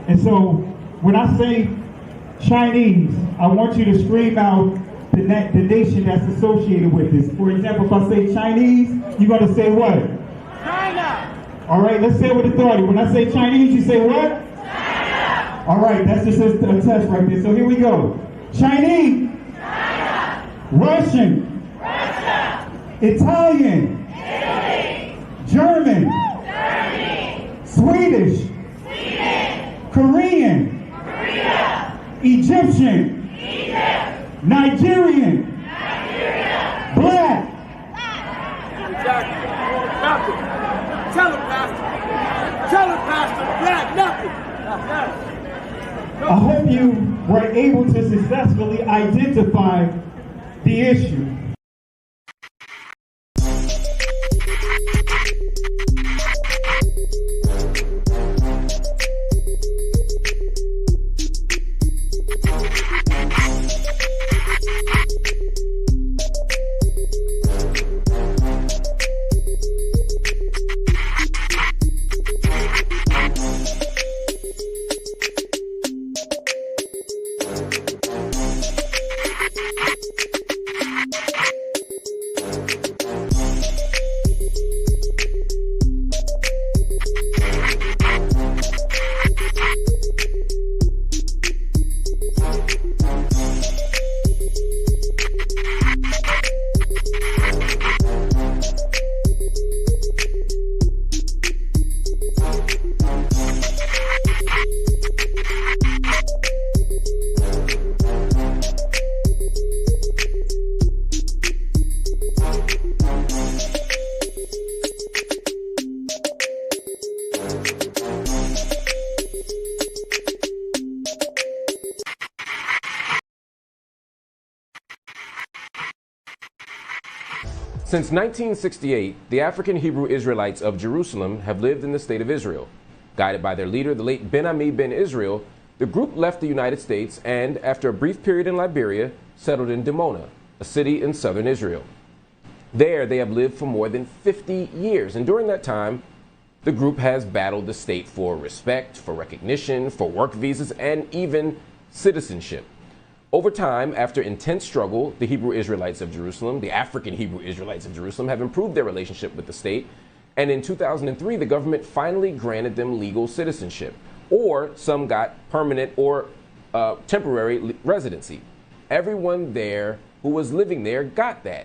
And so when I say Chinese, I want you to scream out the nation that's associated with this. For example, if I say Chinese, you're going to say what? China! All right, let's say it with authority. When I say Chinese, you say what? China! All right, that's just a test right there. So here we go. Chinese. China! Russian. Russia! Italian. Italy! German. Germany! Swedish. Sweden! Korean. Korea! Egyptian. Egypt! Nigerian. Nigeria! Black. Exactly. Nothing. Tell him, Pastor. Tell him, Pastor. Black, nothing. I hope you were able to successfully identify the issue. Since 1968, the African Hebrew Israelites of Jerusalem have lived in the state of Israel. Guided by their leader, the late Ben-Ami ben Israel, the group left the United States and, after a brief period in Liberia, settled in Dimona, a city in southern Israel. There, they have lived for more than 50 years, and during that time, the group has battled the state for respect, for recognition, for work visas, and even citizenship. Over time, after intense struggle, the Hebrew Israelites of Jerusalem, the African Hebrew Israelites of Jerusalem, have improved their relationship with the state. And in 2003, the government finally granted them legal citizenship, or some got permanent or temporary residency. Everyone there who was living there got that.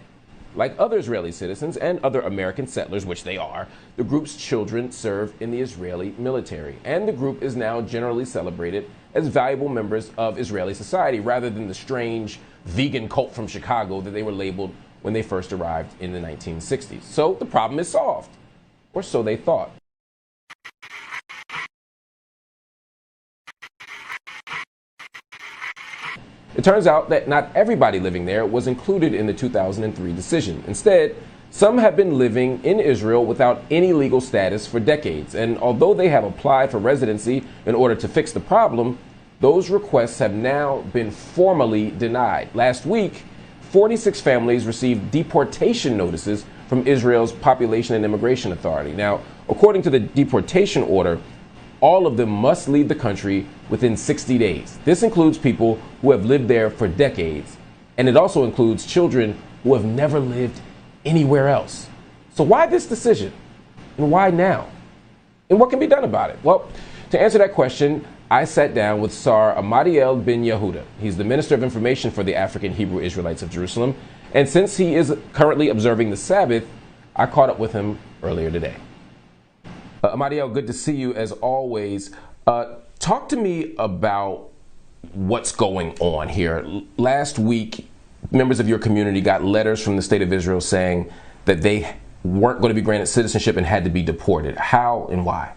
Like other Israeli citizens and other American settlers, which they are, the group's children serve in the Israeli military. And the group is now generally celebrated as valuable members of Israeli society, rather than the strange vegan cult from Chicago that they were labeled when they first arrived in the 1960s. So the problem is solved, or so they thought. It turns out that not everybody living there was included in the 2003 decision. Instead, some have been living in Israel without any legal status for decades. And although they have applied for residency in order to fix the problem, those requests have now been formally denied. Last week, 46 families received deportation notices from Israel's Population and Immigration Authority. Now, according to the deportation order, all of them must leave the country within 60 days. This includes people who have lived there for decades, and it also includes children who have never lived anywhere else. So why this decision? And why now? And what can be done about it? Well, to answer that question, I sat down with Sar Amadiel bin Yehuda. He's the Minister of Information for the African Hebrew Israelites of Jerusalem. And since he is currently observing the Sabbath, I caught up with him earlier today. Amadiel, good to see you as always. Talk to me about what's going on here. Last week, members of your community got letters from the state of Israel saying that they weren't going to be granted citizenship and had to be deported. How and why?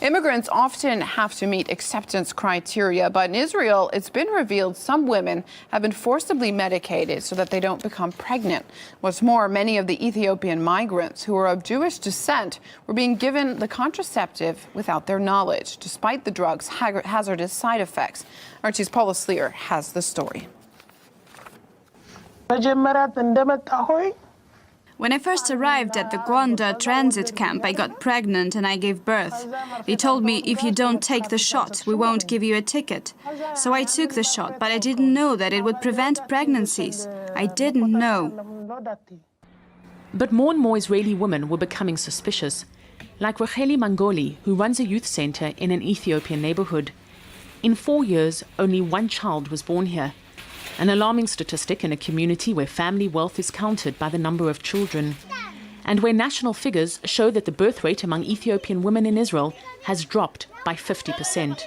Immigrants often have to meet acceptance criteria, but in Israel, it's been revealed some women have been forcibly medicated so that they don't become pregnant. What's more, many of the Ethiopian migrants who are of Jewish descent were being given the contraceptive without their knowledge, despite the drug's hazardous side effects. Archie's Paula Sleer When I first arrived at the Gwanda transit camp, I got pregnant and I gave birth. They told me, if you don't take the shot, we won't give you a ticket. So I took the shot, but I didn't know that it would prevent pregnancies. I didn't know. But more and more Israeli women were becoming suspicious, like Racheli Mangoli, who runs a youth center in an Ethiopian neighborhood. In 4 years, only 1 child was born here, an alarming statistic in a community where family wealth is counted by the number of children, and where national figures show that the birth rate among Ethiopian women in Israel has dropped by 50%.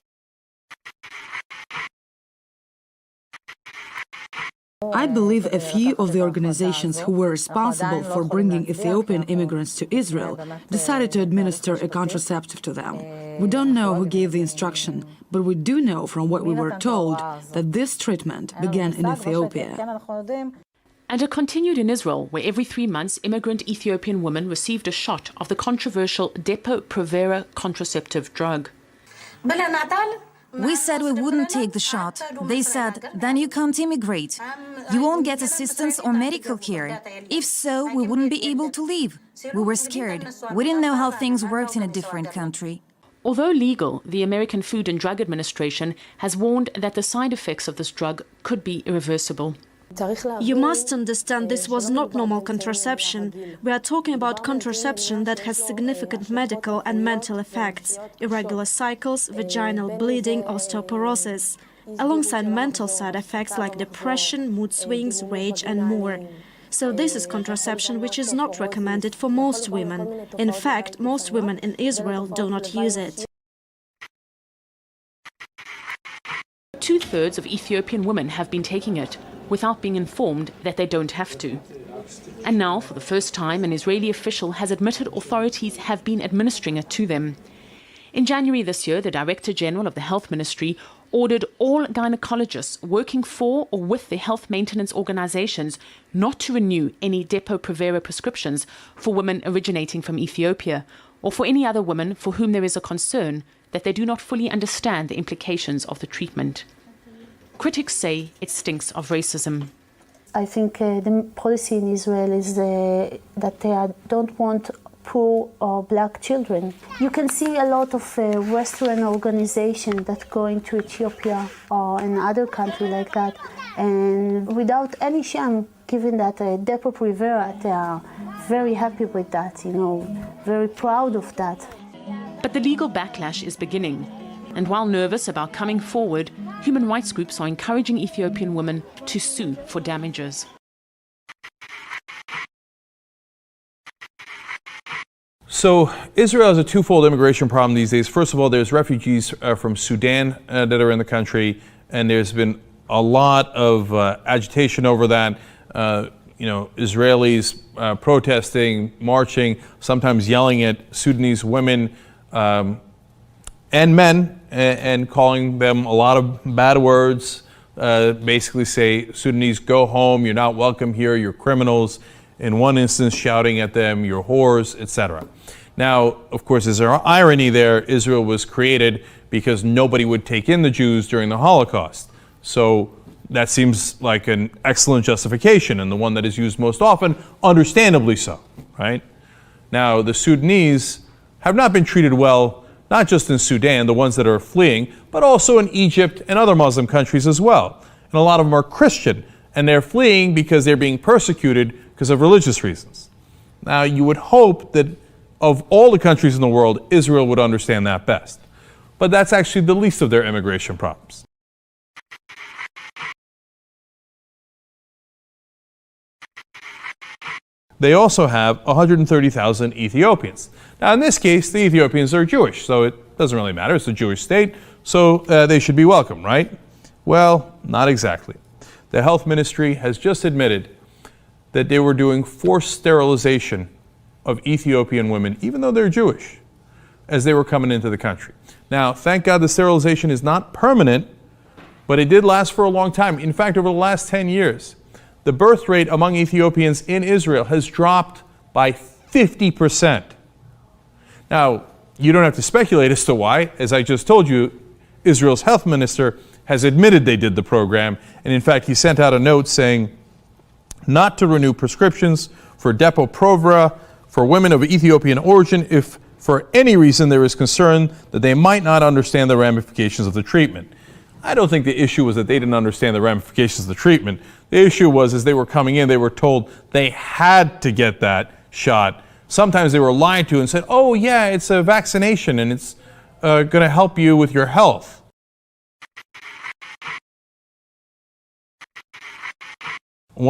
I believe a few of the organizations who were responsible for bringing Ethiopian immigrants to Israel decided to administer a contraceptive to them. We don't know who gave the instruction, but we do know from what we were told that this treatment began in Ethiopia. And it continued in Israel, where every 3 months immigrant Ethiopian women received a shot of the controversial Depo-Provera contraceptive drug. We said we wouldn't take the shot. They said, then you can't immigrate. You won't get assistance or medical care. If so, we wouldn't be able to leave. We were scared. We didn't know how things worked in a different country. Although legal, the American Food and Drug Administration has warned that the side effects of this drug could be irreversible. You must understand this was not normal contraception. We are talking about contraception that has significant medical and mental effects, irregular cycles, vaginal bleeding, osteoporosis, alongside mental side effects like depression, mood swings, rage and more. So this is contraception which is not recommended for most women. In fact, most women in Israel do not use it. 2/3 of Ethiopian women have been taking it, without being informed that they don't have to. And now, for the first time, an Israeli official has admitted authorities have been administering it to them. In January this year, the Director General of the Health Ministry ordered all gynecologists working for or with the health maintenance organizations not to renew any Depo-Provera prescriptions for women originating from Ethiopia, or for any other woman for whom there is a concern that they do not fully understand the implications of the treatment. Critics say it stinks of racism. I think the policy in Israel is that they don't want poor or black children. You can see a lot of Western organizations that go into Ethiopia or in other countries like that, and without any shame, given that Depo-Provera, they are very happy with that, very proud of that. But the legal backlash is beginning. And while nervous about coming forward, human rights groups are encouraging Ethiopian women to sue for damages. So Israel has a twofold immigration problem these days. First of all, there's refugees from Sudan that are in the country, and there's been a lot of agitation over that. Israelis protesting, marching, sometimes yelling at Sudanese women and men, and calling them a lot of bad words, basically say, Sudanese, go home, you're not welcome here, you're criminals. In one instance, shouting at them, you're whores, etc. Now, of course, there's an irony there. Israel was created because nobody would take in the Jews during the Holocaust. So that seems like an excellent justification, and the one that is used most often, understandably so, right? Now, the Sudanese have not been treated well, not just in Sudan, the ones that are fleeing, but also in Egypt and other Muslim countries as well. And a lot of them are Christian, and they're fleeing because they're being persecuted because of religious reasons. Now, you would hope that of all the countries in the world, Israel would understand that best. But that's actually the least of their immigration problems. They also have 130,000 Ethiopians. Now, in this case, the Ethiopians are Jewish, so it doesn't really matter. It's a Jewish state, so they should be welcome, right? Well, not exactly. The health ministry has just admitted that they were doing forced sterilization of Ethiopian women, even though they're Jewish, as they were coming into the country. Now, thank God the sterilization is not permanent, but it did last for a long time. In fact, over the last 10 years, the birth rate among Ethiopians in Israel has dropped by 50%. Now, you don't have to speculate as to why. As I just told you, Israel's health minister has admitted they did the program, and in fact, he sent out a note saying not to renew prescriptions for Depo-Provera for women of Ethiopian origin if for any reason there is concern that they might not understand the ramifications of the treatment. I don't think the issue was that they didn't understand the ramifications of the treatment. The issue was as they were coming in, they were told they had to get that shot. Sometimes they were lied to and said, oh yeah, it's a vaccination and it's going to help you with your health.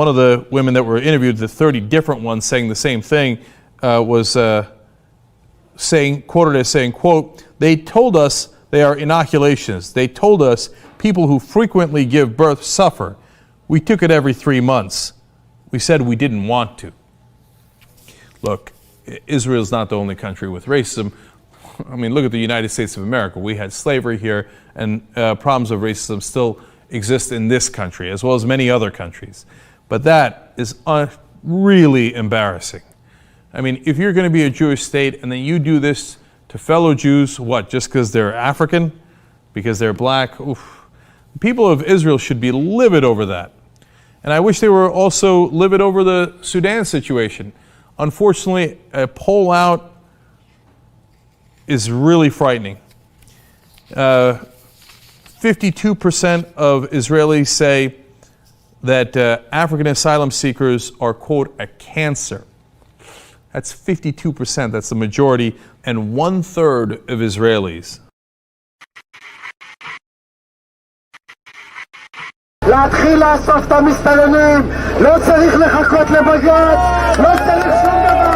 One of the women that were interviewed, the 30 different ones saying the same thing, was quoted as saying, quote, they told us they are inoculations. They told us people who frequently give birth suffer. We took it every 3 months. We said we didn't want to. Look, Israel's not the only country with racism. I mean, look at the United States of America. We had slavery here, and problems of racism still exist in this country, as well as many other countries. But that is really embarrassing. I mean, if you're going to be a Jewish state and then you do this to fellow Jews, what, just because they're African? Because they're black? Oof. People of Israel should be livid over that. And I wish they were also livid over the Sudan situation. Unfortunately, a poll out is really frightening. 52% of Israelis say that African asylum seekers are, quote, a cancer. That's 52%, that's the majority, and 1/3 of Israelis. להתחיל לאסוף את המסתננים, לא צריך לחכות לבג"ץ, לא צריך שום דבר.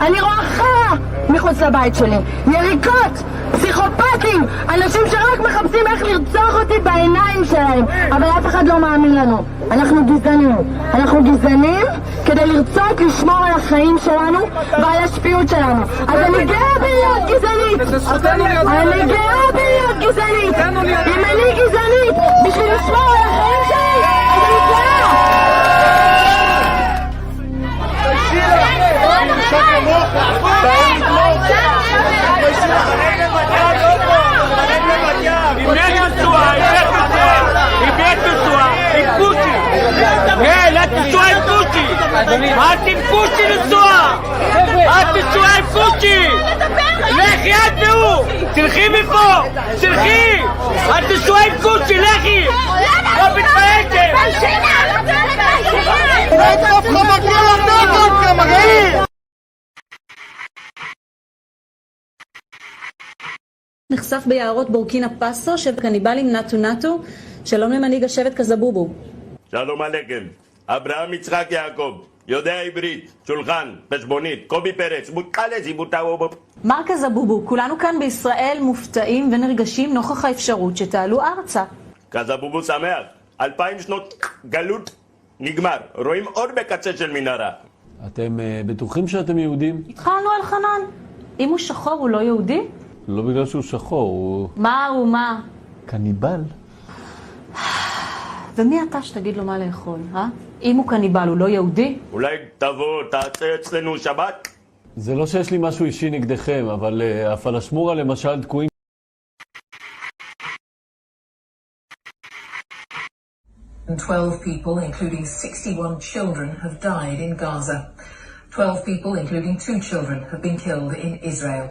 אני רואה חרא מחוץ לבית שלי, יריקות, פסיכופטים, אנשים שרק מחפשים איך לרצוח אותי בעיניים שלהם, אבל אף אחד לא מאמין לנו. אנחנו גזענים כדי לרצות לשמור על החיים שלנו ועל השפיות שלנו. אז אני גאה בלהיות גזענית. אני גאה בלהיות גזענית. אם אני גזענית בשביל לשמור על החיים שלי, אז אני גאה. אל תפקושי לנסוע! אל תנסוע עם פושי! לכי את והוא! תלכי מפה! תלכי! אל תנסוע עם פושי! לכי! לא מתביישת! איפה לא מגיע לדעת כמה גאים! נחשף ביערות בורקינה פאסו שבט קניבלים נאטו נאטו. שלום למנהיג השבט קזבובו. שלום עליכם. אברהם יצחק יעקב, יודע עברית, שולחן, חשבונית, קובי פרץ, מותחלס, יבוטאו. מר קזבובו, כולנו כאן בישראל מופתעים ונרגשים נוכח האפשרות שתעלו ארצה. קזבובו שמח, 2000 שנות גלות נגמר, רואים אור בקצה של מנהרה. אתם בטוחים שאתם יהודים? התחלנו על חנן. אם הוא שחור הוא לא יהודי? לא בגלל שהוא שחור, הוא... מה הוא מה? קניבל. ומי אתה שתגיד לו מה לאכול, אה? אם הוא קניבל, הוא לא יהודי? אולי תבוא, תעשה אצלנו שבת? זה לא שיש לי משהו אישי נגדכם, אבל הפלשמורה למשל תקועים. And 12 people, including 61 children, have died in Gaza. 12 people, including 2 children, have been killed in Israel.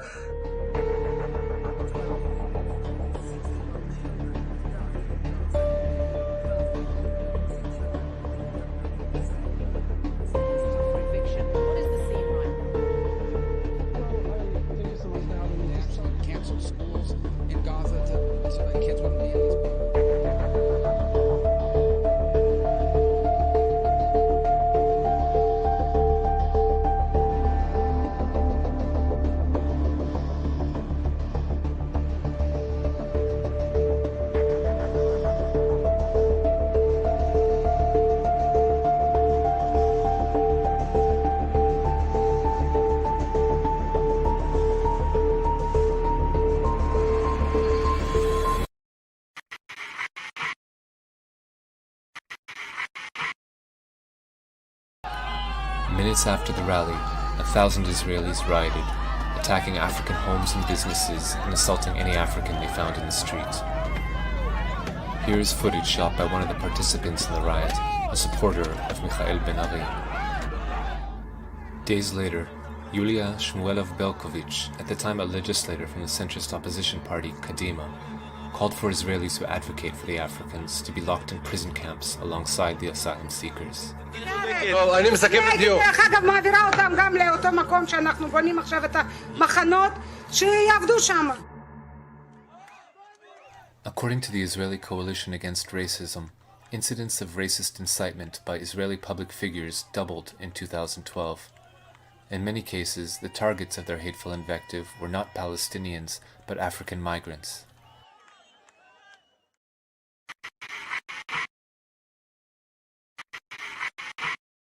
Minutes after the rally, 1,000 Israelis rioted, attacking African homes and businesses and assaulting any African they found in the streets. Here is footage shot by one of the participants in the riot, a supporter of Mikhail Ben-Ari. Days later, Yulia Shmuelov-Belkovich, at the time a legislator from the centrist opposition party, Kadima, called for Israelis who advocate for the Africans to be locked in prison camps alongside the asylum seekers. According to the Israeli Coalition Against Racism, incidents of racist incitement by Israeli public figures doubled in 2012. In many cases, the targets of their hateful invective were not Palestinians, but African migrants.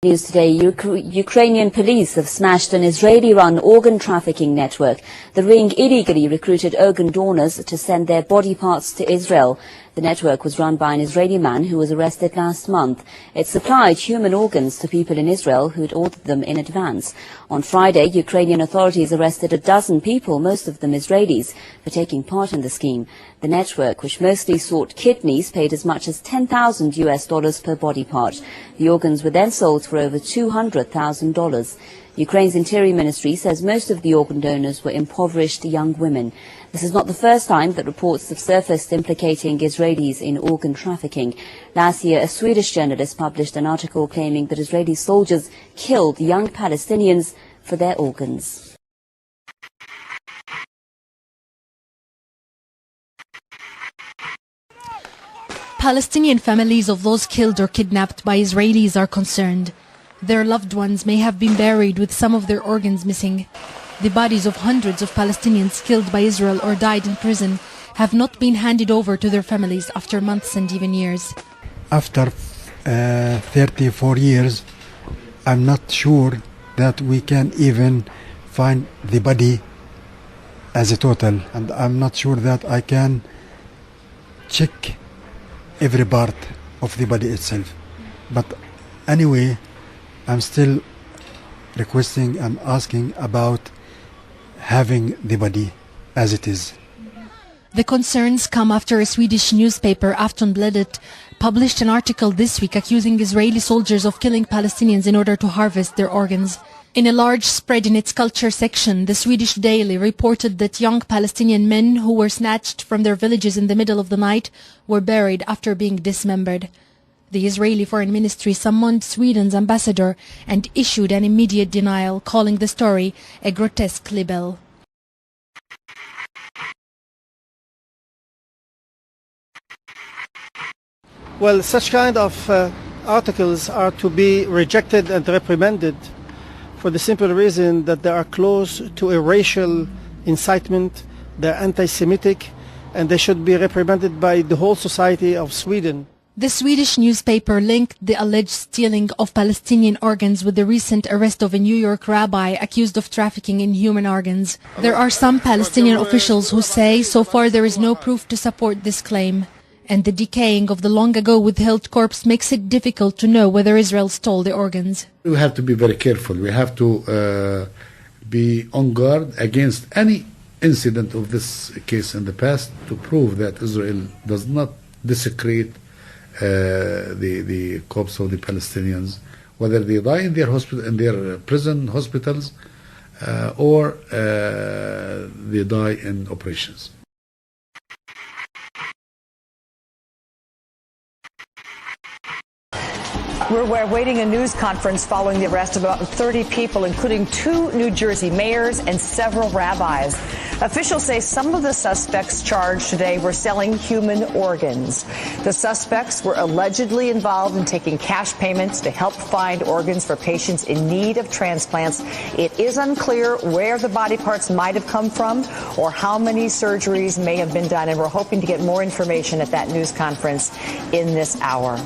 News today, Ukrainian police have smashed an Israeli-run organ trafficking network. The ring illegally recruited organ donors to send their body parts to Israel. The network was run by an Israeli man who was arrested last month. It supplied human organs to people in Israel who had ordered them in advance. On Friday, Ukrainian authorities arrested a dozen people, most of them Israelis, for taking part in the scheme. The network, which mostly sought kidneys, paid as much as $10,000 per body part. The organs were then sold for over $200,000. Ukraine's Interior Ministry says most of the organ donors were impoverished young women. This is not the first time that reports have surfaced implicating Israelis in organ trafficking. Last year, a Swedish journalist published an article claiming that Israeli soldiers killed young Palestinians for their organs. Palestinian families of those killed or kidnapped by Israelis are concerned. Their loved ones may have been buried with some of their organs missing. The bodies of hundreds of Palestinians killed by Israel or died in prison have not been handed over to their families after months and even years. After 34 years, I'm not sure that we can even find the body as a total. And I'm not sure that I can check every part of the body itself. But anyway, I'm still requesting and asking about having the body as it is. The concerns come after a Swedish newspaper, Aftonbladet, published an article this week accusing Israeli soldiers of killing Palestinians in order to harvest their organs. In a large spread in its culture section, the Swedish Daily reported that young Palestinian men who were snatched from their villages in the middle of the night were buried after being dismembered. The Israeli Foreign Ministry summoned Sweden's ambassador and issued an immediate denial, calling the story a grotesque libel. Well, such kind of articles are to be rejected and reprimanded for the simple reason that they are close to a racial incitement, they're anti-Semitic, and they should be reprimanded by the whole society of Sweden. The Swedish newspaper linked the alleged stealing of Palestinian organs with the recent arrest of a New York rabbi accused of trafficking in human organs. There are some Palestinian officials who say so far there is no proof to support this claim. And the decaying of the long-ago withheld corpse makes it difficult to know whether Israel stole the organs. We have to be very careful. We have to be on guard against any incident of this case in the past to prove that Israel does not desecrate the corpse of the Palestinians, whether they die in their hospital, in their prison hospitals, or they die in operations. We're awaiting a news conference following the arrest of about 30 people, including 2 New Jersey mayors and several rabbis. Officials say some of the suspects charged today were selling human organs. The suspects were allegedly involved in taking cash payments to help find organs for patients in need of transplants. It is unclear where the body parts might have come from or how many surgeries may have been done, and we're hoping to get more information at that news conference in this hour.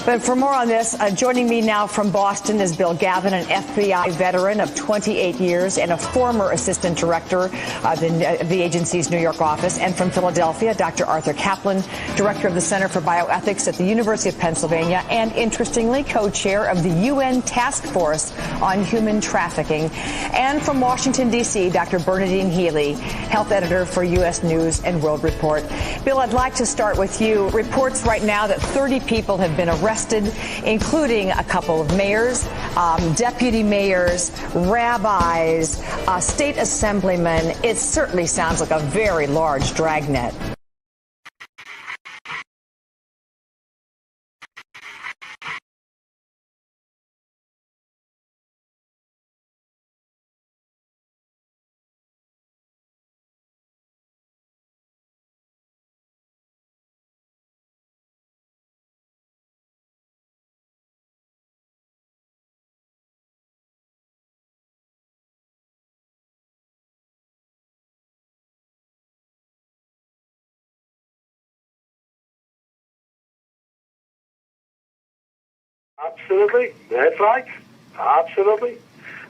But for more on this, joining me now from Boston is Bill Gavin, an FBI veteran of 28 years and a former assistant director of the agency's New York office. And from Philadelphia, Dr. Arthur Kaplan, director of the Center for Bioethics at the University of Pennsylvania, and interestingly, co-chair of the UN Task Force on Human Trafficking. And from Washington, D.C., Dr. Bernadine Healy, health editor for U.S. News and World Report. Bill, I'd like to start with you. Reports right now that 30 people have been arrested, including a couple of mayors, deputy mayors, rabbis, state assemblymen. It certainly sounds like a very large dragnet. Absolutely, that's right. Absolutely.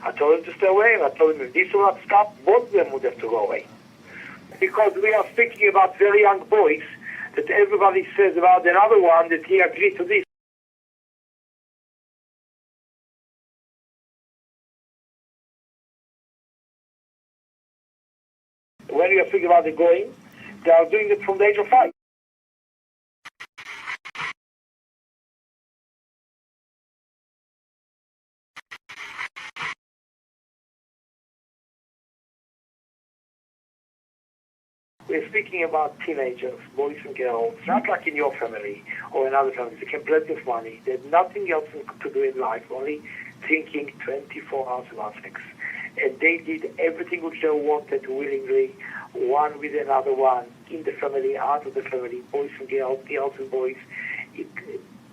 I told him to stay away, and I told him if this will not stop, both of them would have to go away. Because we are speaking about very young boys, that everybody says about another one that he agreed to this. When you are thinking about the going, they are doing it from the age of 5. We're speaking about teenagers, boys and girls, not like in your family or in other families. They have plenty of money. They have nothing else to do in life, only thinking 24 hours about sex. And they did everything which they wanted willingly, one with another one, in the family, out of the family, boys and girls and boys,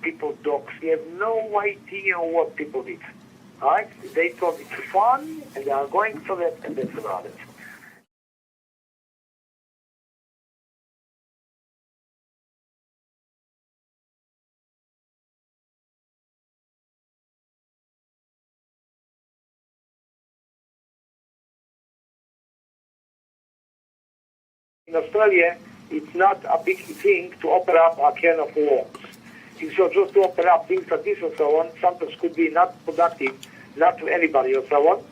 people, dogs. We have no idea what people did. Right? They thought it's fun, and they are going for that, and that's about it. In Australia, it's not a big thing to open up a can of worms. It's just to open up things like this and so on, sometimes could be not productive, not to anybody or so on,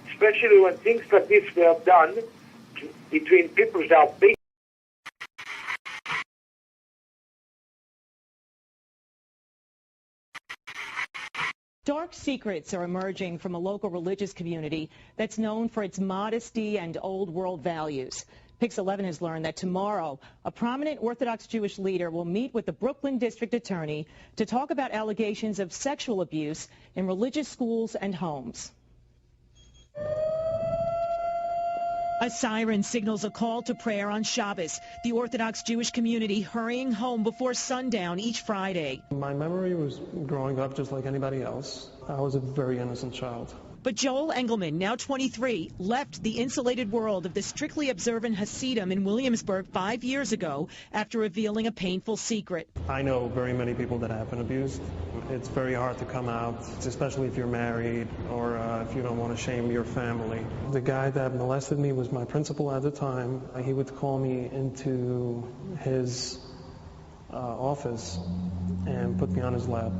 especially when things like this were done between people that are big. Dark secrets are emerging from a local religious community that's known for its modesty and old world values. Pix 11 has learned that tomorrow, a prominent Orthodox Jewish leader will meet with the Brooklyn District Attorney to talk about allegations of sexual abuse in religious schools and homes. A siren signals a call to prayer on Shabbos, the Orthodox Jewish community hurrying home before sundown each Friday. My memory was growing up just like anybody else. I was a very innocent child. But Joel Engelman, now 23, left the insulated world of the strictly observant Hasidim in Williamsburg 5 years ago after revealing a painful secret. I know very many people that have been abused. It's very hard to come out, especially if you're married or if you don't want to shame your family. The guy that molested me was my principal at the time. He would call me into his office and put me on his lap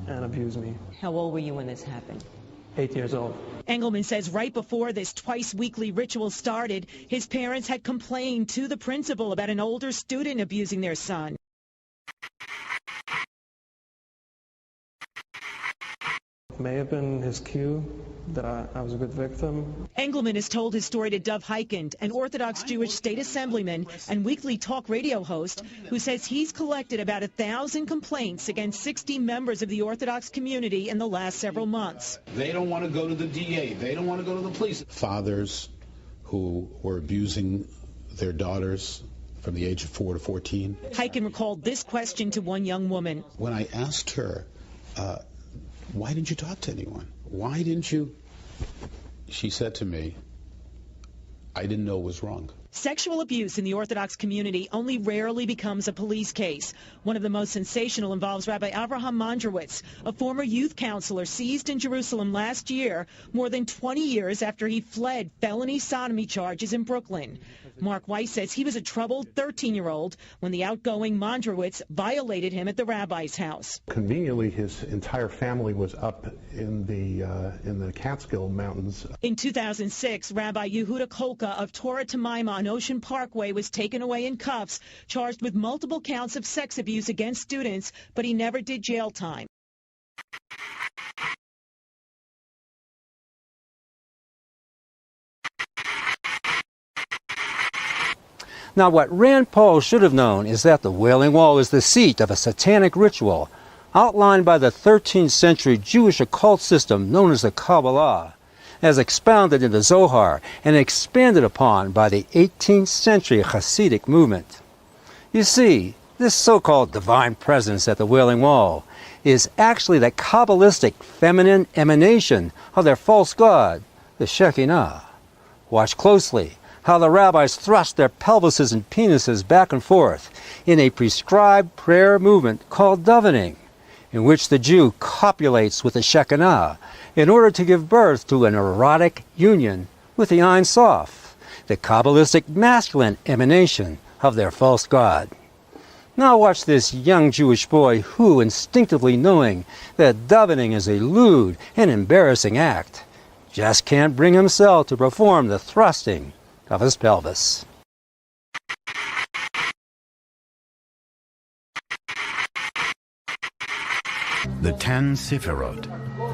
and abuse me. How old were you when this happened? 8 years old. Engelman says right before this twice-weekly ritual started, his parents had complained to the principal about an older student abusing their son. It may have been his cue that I was a good victim. Engelman has told his story to Dov Heikind, an Orthodox Jewish state assemblyman and weekly talk radio host, who says he's collected about 1,000 complaints against 60 members of the Orthodox community in the last several months. They don't want to go to the DA. They don't want to go to the police. Fathers who were abusing their daughters from the age of 4 to 14. Heikind recalled this question to one young woman. When I asked her, why didn't you talk to anyone? Why didn't you? She said to me, I didn't know it was wrong. Sexual abuse in the Orthodox community only rarely becomes a police case. One of the most sensational involves Rabbi Avraham Mondrowitz, a former youth counselor seized in Jerusalem last year, more than 20 years after he fled felony sodomy charges in Brooklyn. Mark Weiss says he was a troubled 13-year-old when the outgoing Mondrowitz violated him at the rabbi's house. Conveniently, his entire family was up in the Catskill Mountains. In 2006, Rabbi Yehuda Kolka of Torah Temaima on Ocean Parkway was taken away in cuffs, charged with multiple counts of sex abuse against students, but he never did jail time. Now, what Rand Paul should have known is that the Wailing Wall is the seat of a satanic ritual outlined by the 13th century Jewish occult system known as the Kabbalah, as expounded in the Zohar and expanded upon by the 18th century Hasidic movement. You see, this so-called divine presence at the Wailing Wall is actually the Kabbalistic feminine emanation of their false god, the Shekinah. Watch closely how the rabbis thrust their pelvises and penises back and forth in a prescribed prayer movement called davening, in which the Jew copulates with the Shekinah in order to give birth to an erotic union with the Ein Sof, the Kabbalistic masculine emanation of their false god. Now watch this young Jewish boy who, instinctively knowing that davening is a lewd and embarrassing act, just can't bring himself to perform the thrusting of his pelvis. The 10 Sefirot.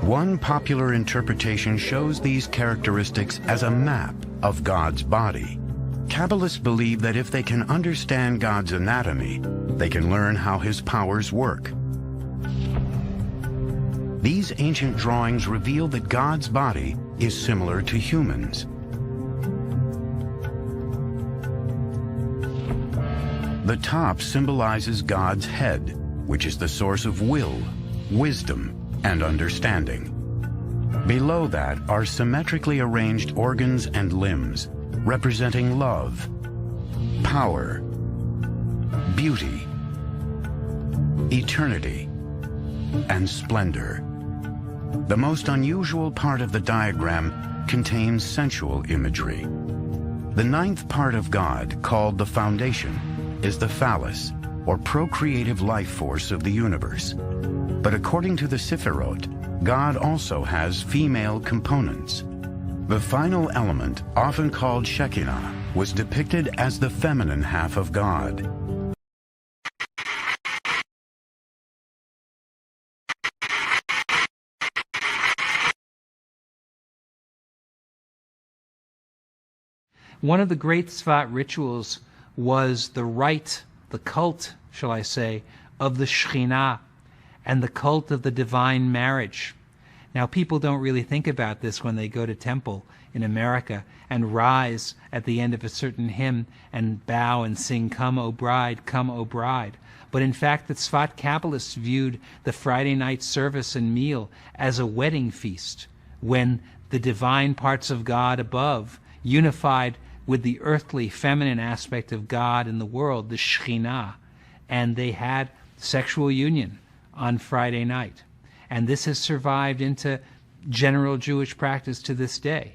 One popular interpretation shows these characteristics as a map of God's body. Kabbalists believe that if they can understand God's anatomy, they can learn how his powers work. These ancient drawings reveal that God's body is similar to humans. The top symbolizes God's head, which is the source of will, wisdom, and understanding. Below that are symmetrically arranged organs and limbs, representing love, power, beauty, eternity, and splendor. The most unusual part of the diagram contains sensual imagery. The ninth part of God, called the foundation, is the phallus, or procreative life force of the universe. But according to the Sefirot, God also has female components. The final element, often called Shekinah, was depicted as the feminine half of God. One of the great Tzfat rituals was the cult, shall I say, of the Shekhinah and the cult of the divine marriage. Now, people don't really think about this when they go to temple in America and rise at the end of a certain hymn and bow and sing, "Come, O bride, come, O bride." But in fact, the Tzfat Kabbalists viewed the Friday night service and meal as a wedding feast, when the divine parts of God above unified with the earthly feminine aspect of God in the world, the Shekhinah, and they had sexual union on Friday night. And this has survived into general Jewish practice to this day.